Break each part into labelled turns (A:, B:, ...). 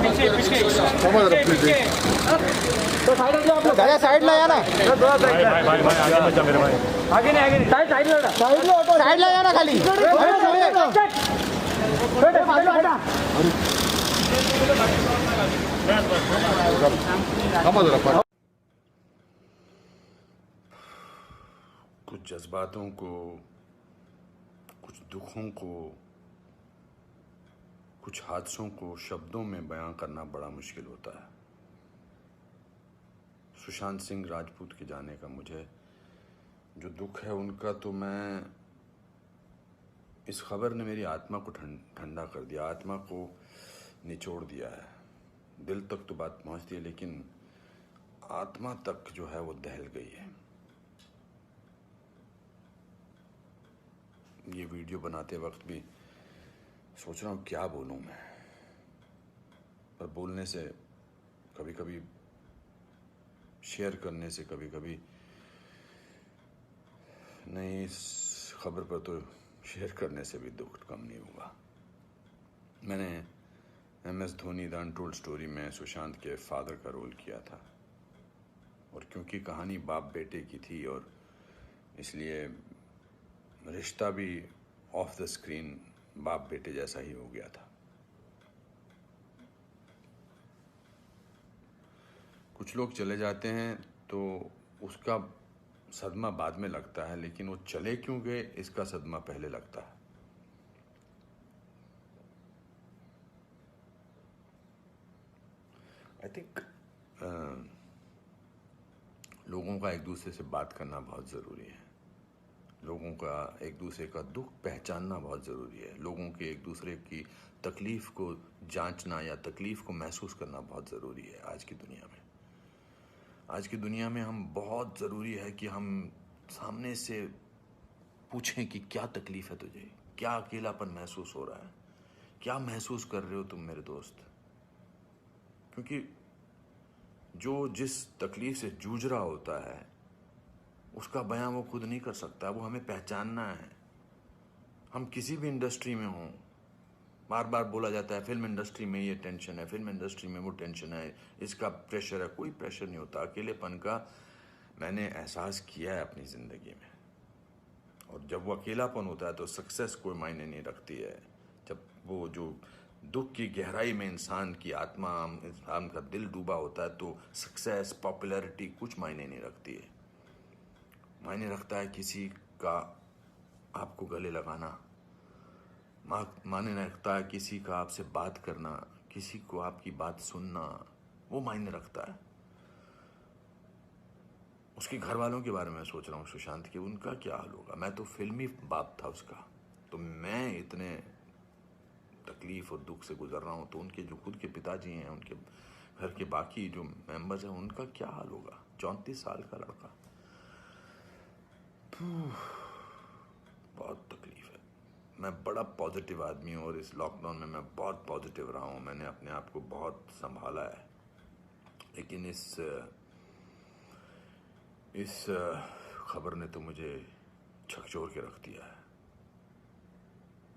A: तो साइड हट जाओ आप लोग, भैया साइड ला ना, आगे नहीं साइड ला ना खाली,
B: कुछ जज्बातों को, कुछ दुखों को, कुछ हादसों को शब्दों में बयां करना बड़ा मुश्किल होता है। सुशांत सिंह राजपूत के जाने का मुझे जो दुख है उनका, तो मैं, इस खबर ने मेरी आत्मा को ठंडा कर दिया, आत्मा को निचोड़ दिया है। दिल तक तो बात पहुंचती है लेकिन आत्मा तक जो है वो दहल गई है। ये वीडियो बनाते वक्त भी सोच रहा हूँ क्या बोलूँ मैं, पर बोलने से कभी कभी, शेयर करने से कभी कभी नहीं, इस खबर पर तो शेयर करने से भी दुख कम नहीं हुआ। मैंने MS Dhoni the untold story में सुशांत के फादर का रोल किया था, और क्योंकि कहानी बाप बेटे की थी और इसलिए रिश्ता भी ऑफ द स्क्रीन बाप बेटे जैसा ही हो गया था। कुछ लोग चले जाते हैं तो उसका सदमा बाद में लगता है, लेकिन वो चले क्यों गए इसका सदमा पहले लगता है। आई थिंक लोगों का एक दूसरे से बात करना बहुत ज़रूरी है, लोगों का एक दूसरे का दुख पहचानना बहुत ज़रूरी है, लोगों के एक दूसरे की तकलीफ़ को जांचना या तकलीफ़ को महसूस करना बहुत ज़रूरी है। आज की दुनिया में हम बहुत ज़रूरी है कि हम सामने से पूछें कि क्या तकलीफ़ है तुझे, क्या अकेलापन महसूस हो रहा है, क्या महसूस कर रहे हो तुम मेरे दोस्त। क्योंकि जो जिस तकलीफ़ से जूझ रहा होता है उसका बयां वो खुद नहीं कर सकता, वो हमें पहचानना है। हम किसी भी इंडस्ट्री में हों, बार बार बोला जाता है फिल्म इंडस्ट्री में ये टेंशन है, फिल्म इंडस्ट्री में वो टेंशन है, इसका प्रेशर है। कोई प्रेशर नहीं होता। अकेलेपन का मैंने एहसास किया है अपनी ज़िंदगी में, और जब वो अकेलापन होता है तो सक्सेस कोई मायने नहीं रखती है। जब वो जो दुख की गहराई में इंसान की आत्मा, इंसान का दिल डूबा होता है, तो सक्सेस, पॉपुलैरिटी कुछ मायने नहीं रखती है। मायने रखता है किसी का आपको गले लगाना, मायने रखता है किसी का आपसे बात करना, किसी को आपकी बात सुनना, वो मायने रखता है। उसके घर वालों के बारे में सोच रहा हूँ सुशांत के, उनका क्या हाल होगा। मैं तो फिल्मी बाप था उसका, तो मैं इतने तकलीफ और दुख से गुजर रहा हूँ, तो उनके जो खुद के पिताजी हैं, उनके घर के बाकी जो मेंबर्स हैं, उनका क्या हाल होगा। 34 साल का लड़का, बहुत तकलीफ है। मैं बड़ा पॉजिटिव आदमी हूँ और इस लॉकडाउन में मैं बहुत पॉजिटिव रहा हूँ, मैंने अपने आप को बहुत संभाला है। लेकिन इस खबर ने तो मुझे झकझोर के रख दिया है।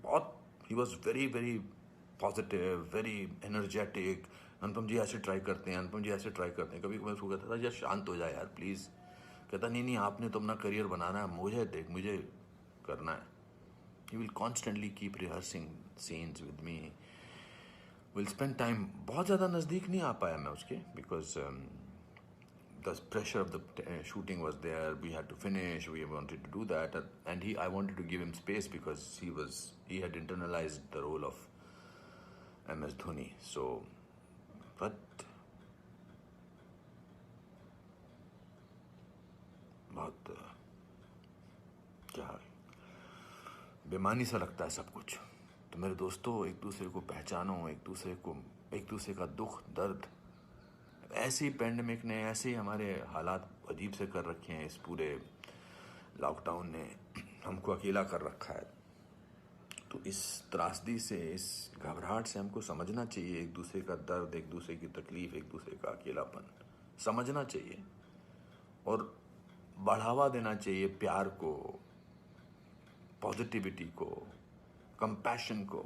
B: बहुत, ही was very very positive, very energetic. Anupam ji ऐसे ट्राई करते हैं, अनुपम जी ऐसे ट्राई करते हैं। कभी मैं उसको कहता था यार शांत हो जाए यार प्लीज़। कहता नहीं आपने तो अपना करियर बनाना है, मुझे देख, मुझे करना है। He will constantly keep rehearsing scenes with me, will spend time. बहुत ज़्यादा नज़दीक नहीं आ पाया मैं उसके, because the pressure of the shooting was there. We had to finish. We wanted to do that, and I wanted to give him space because he had internalized the role of MS Dhoni. So, but बहुत क्या बेमानी सा लगता है सब कुछ। तो मेरे दोस्तों, एक दूसरे को पहचानो, एक दूसरे का दुख दर्द। ऐसे ही पैंडेमिक ने, ऐसे ही हमारे हालात अजीब से कर रखे हैं, इस पूरे लॉकडाउन ने हमको अकेला कर रखा है। तो इस त्रासदी से, इस घबराहट से हमको समझना चाहिए एक दूसरे का दर्द, एक दूसरे की तकलीफ, एक दूसरे का अकेलापन समझना चाहिए और बढ़ावा देना चाहिए प्यार को, पॉजिटिविटी को, कंपैशन को।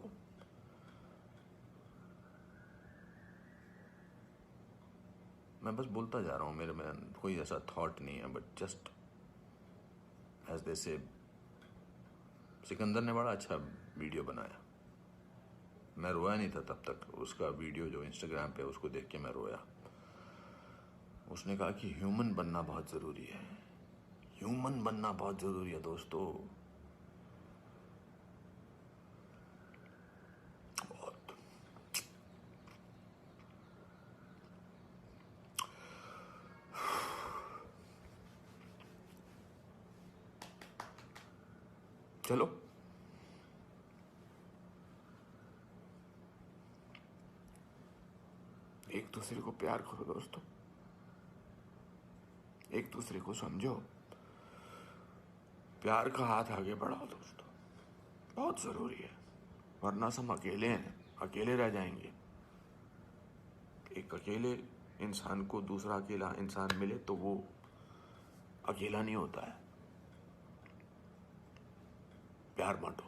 B: मैं बस बोलता जा रहा हूँ, मेरे में कोई ऐसा थॉट नहीं है, बट जस्ट एज दे से सिकंदर ने बड़ा अच्छा वीडियो बनाया। मैं रोया नहीं था तब तक, उसका वीडियो जो इंस्टाग्राम पे उसको देख के मैं रोया। उसने कहा कि ह्यूमन बनना बहुत ज़रूरी है, ह्यूमन बनना बहुत ज़रूरी है दोस्तों। बहुत चलो एक दूसरे को प्यार करो दोस्तों, एक दूसरे को समझो, प्यार का हाथ आगे बढ़ाओ दोस्तों, बहुत ज़रूरी है। वरना हम अकेले हैं, अकेले रह जाएंगे। एक अकेले इंसान को दूसरा अकेला इंसान मिले तो वो अकेला नहीं होता है। प्यार बांटो।